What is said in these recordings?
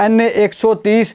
NA 130।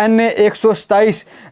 NA 127।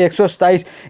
127।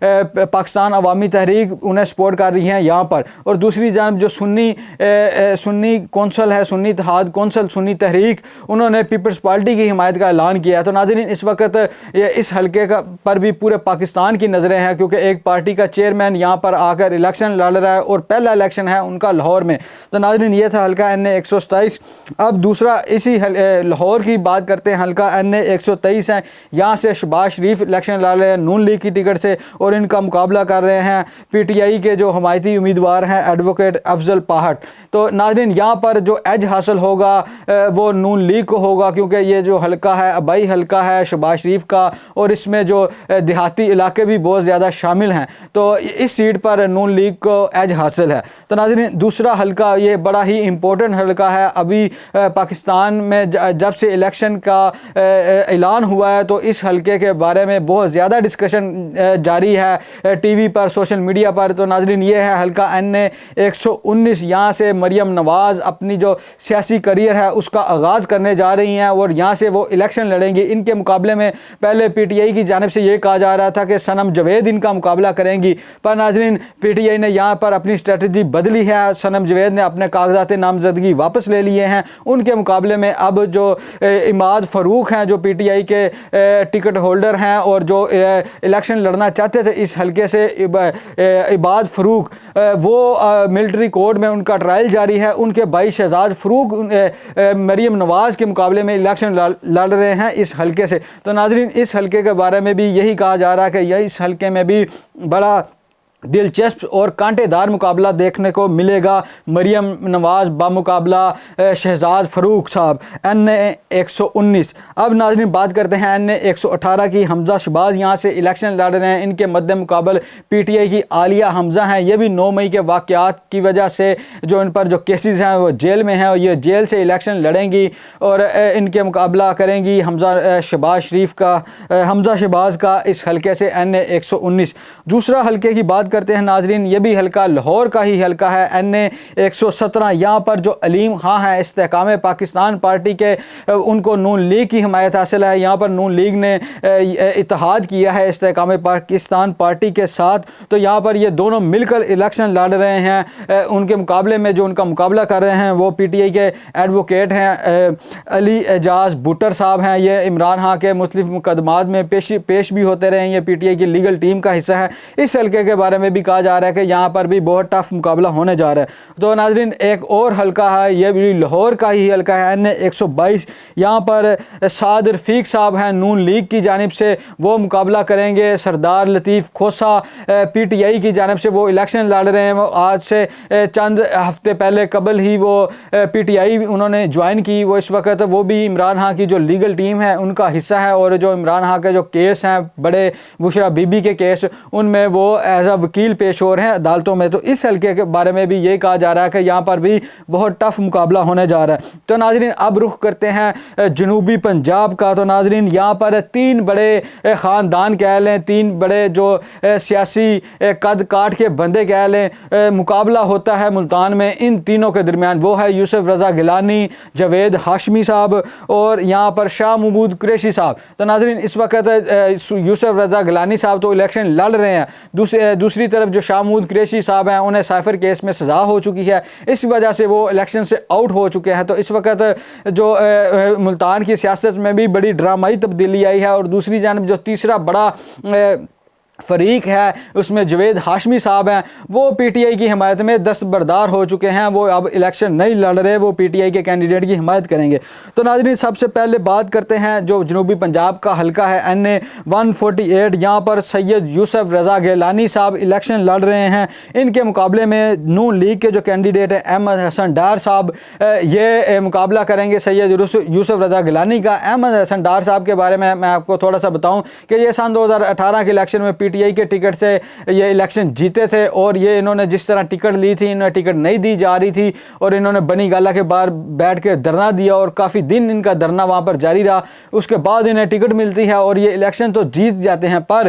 Pakistan عوامی تحریک انہیں سپورٹ کر رہی ہیں یہاں پر، اور دوسری جانب جو سنی کونسل ہے، سنی اتحاد کونسل، سنی تحریک، انہوں نے پیپلز پارٹی کی حمایت کا اعلان کیا ہے۔ تو ناظرین اس وقت اس حلقے پر بھی پورے پاکستان کی نظریں ہیں، کیونکہ ایک پارٹی کا چیئرمین یہاں پر آ کر الیکشن لڑ رہا ہے اور پہلا الیکشن ہے ان کا لاہور میں۔ تو ناظرین یہ تھا حلقہ این اے 127۔ اب دوسرا اسی لاہور کی بات کرتے ہیں، حلقہ این اے 123 ہے، یہاں سے شہباز شریف الیکشن لڑ رہے ہیں نون لیگ کی ٹکٹ سے، اور ان کا مقابلہ کر رہے ہیں پی ٹی آئی کے جو حمایتی امیدوار ہیں ایڈوکیٹ افضل پاہٹ۔ تو ناظرین یہاں پر جو ایج حاصل ہوگا وہ نون لیگ کو ہوگا، کیونکہ یہ جو حلقہ ہے آبائی حلقہ ہے شہباز شریف کا، اور اس میں جو دیہاتی علاقے بھی بہت زیادہ شامل ہیں، تو اس سیٹ پر نون لیگ کو ایج حاصل ہے۔ تو ناظرین دوسرا حلقہ یہ بڑا ہی امپورٹنٹ حلقہ ہے، ابھی پاکستان میں جب سے الیکشن کا اعلان ہوا ہے تو اس حلقے کے بارے میں بہت زیادہ ڈسکشن جاری ہے ٹی وی پر، سوشل میڈیا پر۔ تو ناظرین یہ ہے حلقہ این اے 119، یہاں سے مریم نواز اپنی جو سیاسی کریئر ہے اس کا آغاز کرنے جا رہی ہیں، اور یہاں سے وہ الیکشن لڑیں گی۔ ان کے مقابلے میں پہلے پی ٹی آئی کی جانب سے یہ کہا جا رہا تھا کہ صنم جاوید ان کا مقابلہ کریں گی، پر ناظرین پی ٹی آئی نے یہاں پر اپنی اسٹریٹجی بدلی ہے، صنم جاوید نے اپنے کاغذات نامزدگی واپس لے لیے ہیں۔ ان کے مقابلے میں اب جو اماد فاروق ہیں جو پی ٹی آئی کے ٹکٹ ہولڈر ہیں اور جو الیکشن لڑنا چاہتے تھے اس حلقے سے، عباد فاروق، وہ ملٹری کورٹ میں ان کا ٹرائل جاری ہے، ان کے بھائی شہزاد فاروق مریم نواز کے مقابلے میں الیکشن لڑ رہے ہیں اس حلقے سے۔ تو ناظرین اس حلقے کے بارے میں بھی یہی کہا جا رہا ہے کہ اس حلقے میں بھی بڑا دلچسپ اور کانٹے دار مقابلہ دیکھنے کو ملے گا، مریم نواز بامقابلہ شہزاد فاروق صاحب، این اے 119۔ اب ناظرین بات کرتے ہیں این اے 118 کی۔ حمزہ شہباز یہاں سے الیکشن لڑ رہے ہیں، ان کے مد مقابل پی ٹی آئی کی عالیہ حمزہ ہیں، یہ بھی 9 مئی کے واقعات کی وجہ سے جو ان پر جو کیسز ہیں وہ جیل میں ہیں، اور یہ جیل سے الیکشن لڑیں گی اور ان کے مقابلہ کریں گی حمزہ شہباز کا اس حلقے سے این اے 119۔ دوسرا حلقے کی بات کرتے ہیں ناظرین، یہ بھی حلقہ لاہور کا ہی حلقہ ہے، این اے 117۔ یہاں پر جو علیم خاں ہیں استحکام پاکستان پارٹی کے، ان کو نون لیگ کی حمایت حاصل ہے۔ یہاں پر نون لیگ نے اتحاد کیا ہے استحکام پاکستان پارٹی کے ساتھ، تو یہاں پر یہ دونوں مل کر الیکشن لڑ رہے ہیں۔ ان کے مقابلے میں جو ان کا مقابلہ کر رہے ہیں وہ پی ٹی آئی کے ایڈوکیٹ ہیں علی اعجاز بھٹر صاحب ہیں، یہ عمران خان کے مختلف مقدمات میں پیش بھی ہوتے رہے ہیں، یہ پی ٹی آئی کی لیگل ٹیم کا حصہ ہے۔ اس حلقے کے بارے میں بھی کہا جا رہا ہے کہ یہاں پر بھی بہت ٹف مقابلہ ہونے جا رہا ہے۔ تو ناظرین ایک اور حلقہ ہے، یہ بھی لاہور کا ہی حلقہ ہے، این اے 122۔ یہاں پر سعد رفیق صاحب ہیں نون لیگ کی جانب سے، وہ مقابلہ کریں گے سردار لطیف کھوسہ، پی ٹی آئی کی جانب سے وہ الیکشن لڑ رہے ہیں۔ وہ آج سے چند ہفتے پہلے قبل ہی وہ پی ٹی آئی انہوں نے جوائن کی، وہ اس وقت وہ بھی عمران خان کی جو لیگل ٹیم ہے ان کا حصہ ہے، اور جو عمران خان کے جو کیس ہیں بڑے بشرا بی بی کے کیس، ان میں وہ ایز اے وکیل پیش ہو رہے ہیں عدالتوں میں۔ تو اس حلقے کے بارے میں بھی یہ کہا جا رہا ہے کہ یہاں پر بھی بہت ٹف مقابلہ ہونے جا رہا ہے۔ تو ناظرین اب رخ کرتے ہیں جنوبی پنجاب کا۔ تو ناظرین یہاں پر 3 بڑے خاندان کہہ لیں، 3 بڑے جو سیاسی قد کاٹ کے بندے کہہ لیں، مقابلہ ہوتا ہے ملتان میں ان تینوں کے درمیان، وہ ہے یوسف رضا گیلانی، جاوید ہاشمی صاحب اور یہاں پر شاہ محمود قریشی صاحب۔ تو ناظرین اس وقت یوسف رضا گیلانی صاحب تو الیکشن لڑ رہے ہیں، دوسری طرف جو شاہ محمود قریشی صاحب ہیں انہیں سائفر کیس میں سزا ہو چکی ہے، اس وجہ سے وہ الیکشن سے آؤٹ ہو چکے ہیں۔ تو اس وقت جو ملتان کی سیاست میں بھی بڑی ڈرامائی تبدیلی آئی ہے، اور دوسری جانب جو تیسرا بڑا فریق ہے اس میں جاوید ہاشمی صاحب ہیں، وہ پی ٹی آئی کی حمایت میں دستبردار ہو چکے ہیں، وہ اب الیکشن نہیں لڑ رہے، وہ پی ٹی آئی کے کینڈیڈیٹ کی حمایت کریں گے۔ تو ناظرین سب سے پہلے بات کرتے ہیں جو جنوبی پنجاب کا حلقہ ہے این اے 148۔ یہاں پر سید یوسف رضا گیلانی صاحب الیکشن لڑ رہے ہیں، ان کے مقابلے میں نون لیگ کے جو کینڈیڈیٹ ہیں احمد حسن ڈار صاحب، یہ مقابلہ کریں گے سید یوسف رضا گیلانی کا۔ احمد حسن ڈار صاحب کے بارے میں آپ کو تھوڑا سا بتاؤں کہ یہ سن 2018 کے الیکشن میں پی ٹی آئی کے ٹکٹ سے یہ الیکشن جیتے تھے، اور یہ انہوں نے جس طرح ٹکٹ لی تھی انہیں ٹکٹ نہیں دی جا رہی تھی، اور انہوں نے بنی گالہ کے باہر بیٹھ کے دھرنا دیا، اور کافی دن ان کا دھرنا وہاں پر جاری رہا۔ اس کے بعد انہیں ٹکٹ ملتی ہے اور یہ الیکشن تو جیت جاتے ہیں، پر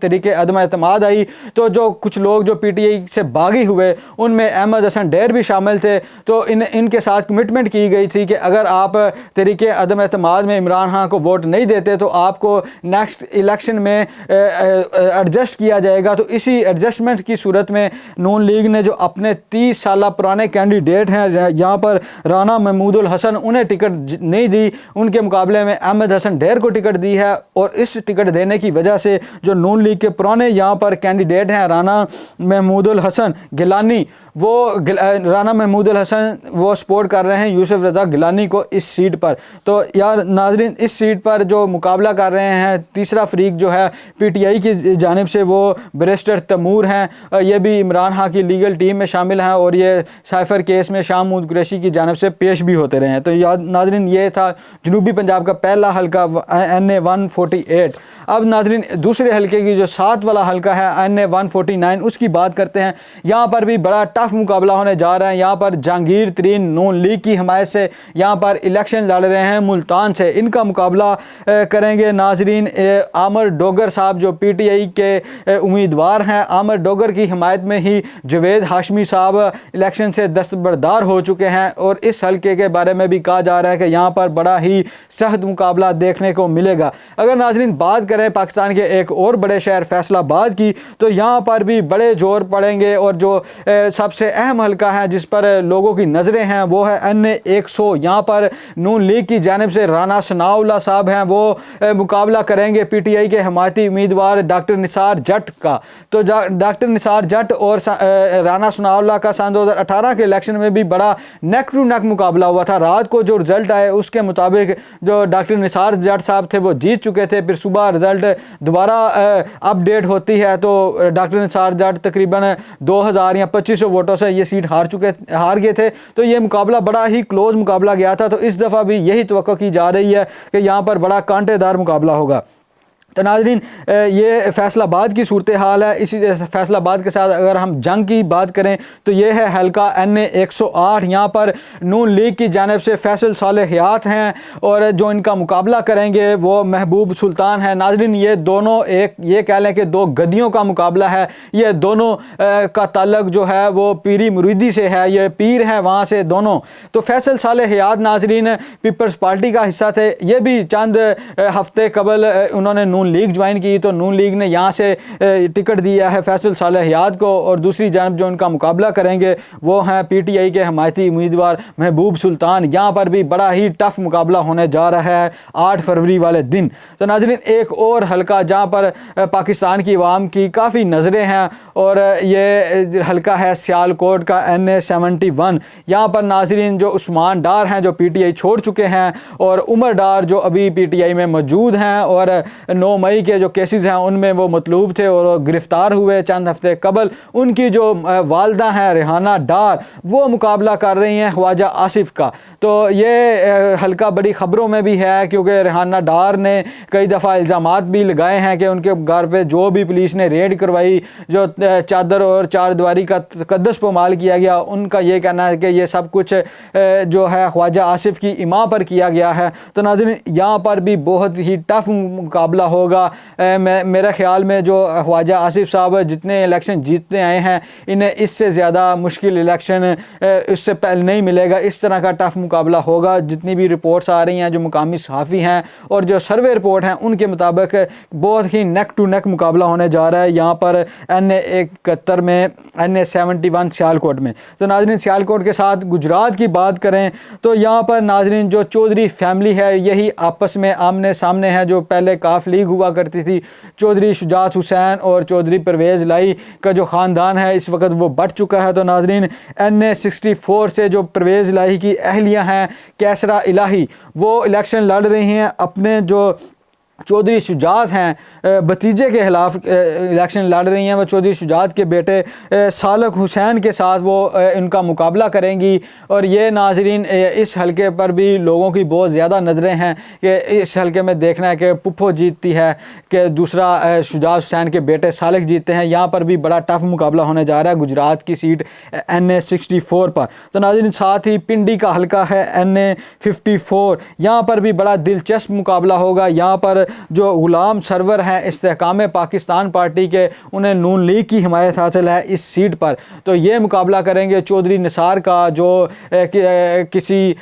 تحریک عدم اعتماد آئی تو جو کچھ لوگ جو پی ٹی آئی سے باغی ہوئے ان میں احمد حسن ڈیر بھی شامل تھے. تو ان کے ساتھ کمٹمنٹ کی گئی تھی کہ اگر آپ تحریک عدم اعتماد میں عمران خان کو ووٹ نہیں دیتے تو آپ کو نیکسٹ الیکشن میں ایڈجسٹ کیا جائے گا. تو اسی ایڈجسٹمنٹ کی صورت میں نون لیگ نے جو اپنے 30 سالہ پرانے کینڈیڈیٹ ہیں یہاں پر رانا محمود الحسن انہیں ٹکٹ نہیں دی, ان کے مقابلے میں احمد حسن ڈیر کو ٹکٹ دی ہے. اور اس ٹکٹ دینے کی وجہ سے جو نون لیگ کے پرانے یہاں پر کینڈیڈیٹ ہیں رانا محمود الحسن گیلانی, وہ رانا محمود الحسن وہ سپورٹ کر رہے ہیں یوسف رضا گیلانی کو اس سیٹ پر. تو یار ناظرین اس سیٹ پر جو مقابلہ کر رہے ہیں تیسرا فریق جو ہے پی ٹی آئی کی جانب سے وہ بیرسٹر تیمور ہیں, یہ بھی عمران خان کی لیگل ٹیم میں شامل ہیں اور یہ سائفر کیس میں شاہ محمود قریشی کی جانب سے پیش بھی ہوتے رہے ہیں. تو ناظرین یہ تھا جنوبی پنجاب کا پہلا حلقہ NA 148. اب ناظرین دوسرے حلقے کی جو 7 والا حلقہ ہے NA 149 اس کی بات کرتے ہیں. یہاں پر بھی بڑا ٹف مقابلہ ہونے جا رہا ہے. یہاں پر جہانگیر ترین نون لیگ کی حمایت سے یہاں پر الیکشن لڑ رہے ہیں ملتان سے. ان کا مقابلہ کریں گے ناظرین عامر ڈوگر صاحب جو پی ٹی آئی کے امیدوار ہیں. عامر ڈوگر کی حمایت میں ہی جوید ہاشمی صاحب الیکشن سے دستبردار ہو چکے ہیں اور اس حلقے کے بارے میں بھی کہا جا رہا ہے کہ یہاں پر بڑا ہی سخت مقابلہ دیکھنے کو ملے گا. اگر ناظرین بات کریں پاکستان کے ایک اور بڑے شہر فیصل آباد کی تو یہاں پر بھی بڑے زور پڑیں گے اور جو سب سے اہم حلقہ ہے جس پر لوگوں کی نظریں ہیں وہ ہے NA 100. یہاں پر نون لیگ کی جانب سے رانا ثناء اللہ صاحب ہیں, وہ مقابلہ کریں گے پی ٹی آئی کے حمایتی امیدوار ڈاکٹر نثار جٹ کا. تو ڈاکٹر نثار جٹ اور رانا ثناء اللہ کا سن 2018 کے الیکشن میں بھی بڑا نیک ٹو نیک مقابلہ ہوا تھا. رات کو جو رزلٹ آئے اس کے مطابق جو ڈاکٹر نثار جٹ صاحب تھے وہ جیت چکے تھے. پھر صبح رزلٹ دوبارہ اپ ڈیٹ ہوتی ہے تو ڈاکٹر نثار جٹ تقریباً 2000 یا 2500 ووٹوں سے یہ سیٹ ہار گئے تھے. تو یہ مقابلہ بڑا ہی کلوز مقابلہ گیا تھا. تو اس دفعہ بھی یہی توقع کی جا رہی ہے کہ یہاں پر بڑا کانٹے دار مقابلہ ہوگا. تو ناظرین یہ فیصل آباد کی صورتحال ہے. اسی فیصل آباد کے ساتھ اگر ہم جنگ کی بات کریں تو یہ ہے حلقہ NA 108. یہاں پر نون لیگ کی جانب سے فیصل صالح حیات ہیں اور جو ان کا مقابلہ کریں گے وہ محبوب سلطان ہے. ناظرین یہ دونوں یہ کہہ لیں کہ دو گدیوں کا مقابلہ ہے. یہ دونوں کا تعلق جو ہے وہ پیری مریدی سے ہے, یہ پیر ہیں وہاں سے دونوں. تو فیصل صالح حیات ناظرین پیپلز پارٹی کا حصہ تھے. یہ بھی چند ہفتے قبل انہوں نے نون لیگ جوائن کی تو نون لیگ نے یہاں سے ٹکٹ دیا ہے فیصل صالح حیات کو. اور دوسری جانب جو ان کا مقابلہ کریں گے وہ ہیں پی ٹی آئی کے حمایتی امیدوار محبوب سلطان. یہاں پر بھی بڑا ہی ٹف مقابلہ ہونے جا رہا ہے 8 فروری والے دن. تو ناظرین ایک اور حلقہ جہاں پر پاکستان کی عوام کی کافی نظریں ہیں اور یہ حلقہ ہے سیالکوٹ کا NA 71. یہاں پر ناظرین جو عثمان ڈار ہیں جو پی ٹی آئی چھوڑ چکے ہیں اور عمر ڈار جو ابھی پی ٹی آئی میں موجود ہیں اور 9 مئی کے جو کیسز ہیں ان میں وہ مطلوب تھے اور گرفتار ہوئے چند ہفتے قبل. ان کی جو والدہ ہیں ریحانہ ڈار وہ مقابلہ کر رہی ہیں خواجہ آصف کا. تو یہ حلقہ بڑی خبروں میں بھی ہے کیونکہ ریحانہ ڈار نے کئی دفعہ الزامات بھی لگائے ہیں کہ ان کے گھر پہ جو بھی پولیس نے ریڈ کروائی جو چادر اور چار دیواری کا تقدس پامال کیا گیا, ان کا یہ کہنا ہے کہ یہ سب کچھ جو ہے خواجہ آصف کی اماں پر کیا گیا ہے. تو ناظرین یہاں پر بھی بہت ہی ٹف مقابلہ ہوگا. میرے خیال میں جو خواجہ آصف صاحب جتنے الیکشن جیتتے آئے ہیں انہیں اس سے زیادہ مشکل الیکشن اس سے پہلے نہیں ملے گا. اس طرح کا ٹف مقابلہ ہوگا. جتنی بھی رپورٹس آ رہی ہیں جو مقامی صحافی ہیں اور جو سروے رپورٹ ہیں ان کے مطابق بہت ہی نیک ٹو نیک مقابلہ ہونے جا رہا ہے یہاں پر NA 71 میں NA 71 سیالکوٹ میں. تو ناظرین سیالکوٹ کے ساتھ گجرات کی بات کریں تو یہاں پر ناظرین جو چودھری فیملی ہے یہی آپس میں آمنے سامنے ہے. جو پہلے کاف لیگ ہوا کرتی تھی چودھری شجاعت حسین اور چودھری پرویز لائی کا جو خاندان ہے اس وقت وہ بٹ چکا ہے. تو ناظرین NA 64 سے جو پرویز لائی کی اہلیہ ہیں کیسرا الہی وہ الیکشن لڑ رہی ہیں اپنے جو چودھری شجاعت ہیں بھتیجے کے خلاف الیکشن لڑ رہی ہیں. وہ چودھری شجاعت کے بیٹے سالک حسین کے ساتھ وہ ان کا مقابلہ کریں گی. اور یہ ناظرین اس حلقے پر بھی لوگوں کی بہت زیادہ نظریں ہیں کہ اس حلقے میں دیکھنا ہے کہ پپھو جیتتی ہے کہ دوسرا شجاعت حسین کے بیٹے سالک جیتتے ہیں. یہاں پر بھی بڑا ٹف مقابلہ ہونے جا رہا ہے گجرات کی سیٹ NA 64 پر. تو ناظرین ساتھ ہی پنڈی کا حلقہ ہے NA 54. یہاں پر بھی بڑا دلچسپ مقابلہ ہوگا. یہاں پر جو غلام سرور ہیں استحکام پاکستان پارٹی کے، انہیں نون لیگ کی حمایت حاصل ہے اس سیٹ پر، تو یہ مقابلہ کریں گے چودھری نثار کا، جو کسی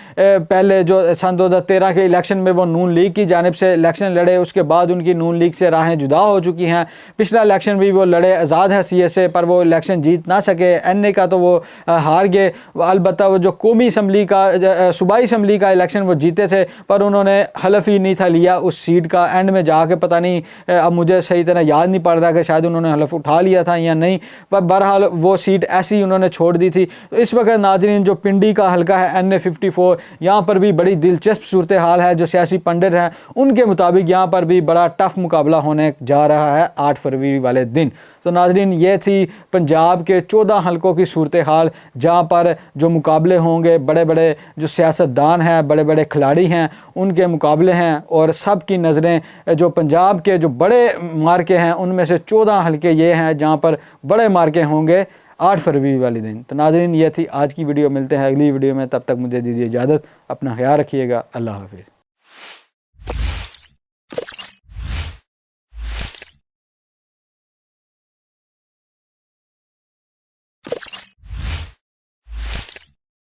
پہلے جو سن 2013 کے الیکشن میں وہ نون لیگ کی جانب سے الیکشن لڑے، اس کے بعد ان کی نون لیگ سے راہیں جدا ہو چکی ہیں۔ پچھلا الیکشن بھی وہ لڑے آزاد حیثیت سے، پر وہ الیکشن جیت نہ سکے، این اے کا تو وہ ہار گئے۔ البتہ وہ جو قومی اسمبلی کا صوبائی اسمبلی کا الیکشن وہ جیتے تھے، پر انہوں نے حلف ہی نہیں تھا لیا اس سیٹ کا، اینڈ میں جا کے پتہ نہیں، اب مجھے صحیح طرح یاد نہیں پڑ رہا کہ شاید انہوں نے حلف اٹھا لیا تھا یا نہیں، پر بہرحال وہ سیٹ ایسی انہوں نے چھوڑ دی تھی۔ تو اس وقت ناظرین جو پنڈی کا حلقہ ہے این اے 54، یہاں پر بھی بڑی دلچسپ صورتحال ہے۔ جو سیاسی پنڈت ہیں ان کے مطابق یہاں پر بھی بڑا ٹف مقابلہ ہونے جا رہا ہے 8 فروری والے دن۔ تو ناظرین یہ تھی پنجاب کے 14 حلقوں کی صورتحال، جہاں پر جو مقابلے ہوں گے، بڑے بڑے جو سیاستدان ہیں، بڑے بڑے کھلاڑی ہیں، ان کے مقابلے ہیں، اور سب کی نظریں جو پنجاب کے جو بڑے مارکے ہیں ان میں سے 14 حلقے یہ ہیں جہاں پر بڑے مارکے ہوں گے 8 فروری والے دن۔ تو ناظرین یہ تھی آج کی ویڈیو، ملتے ہیں اگلی ویڈیو میں، تب تک مجھے دیجیے اجازت، اپنا خیال رکھیے گا، اللہ حافظ۔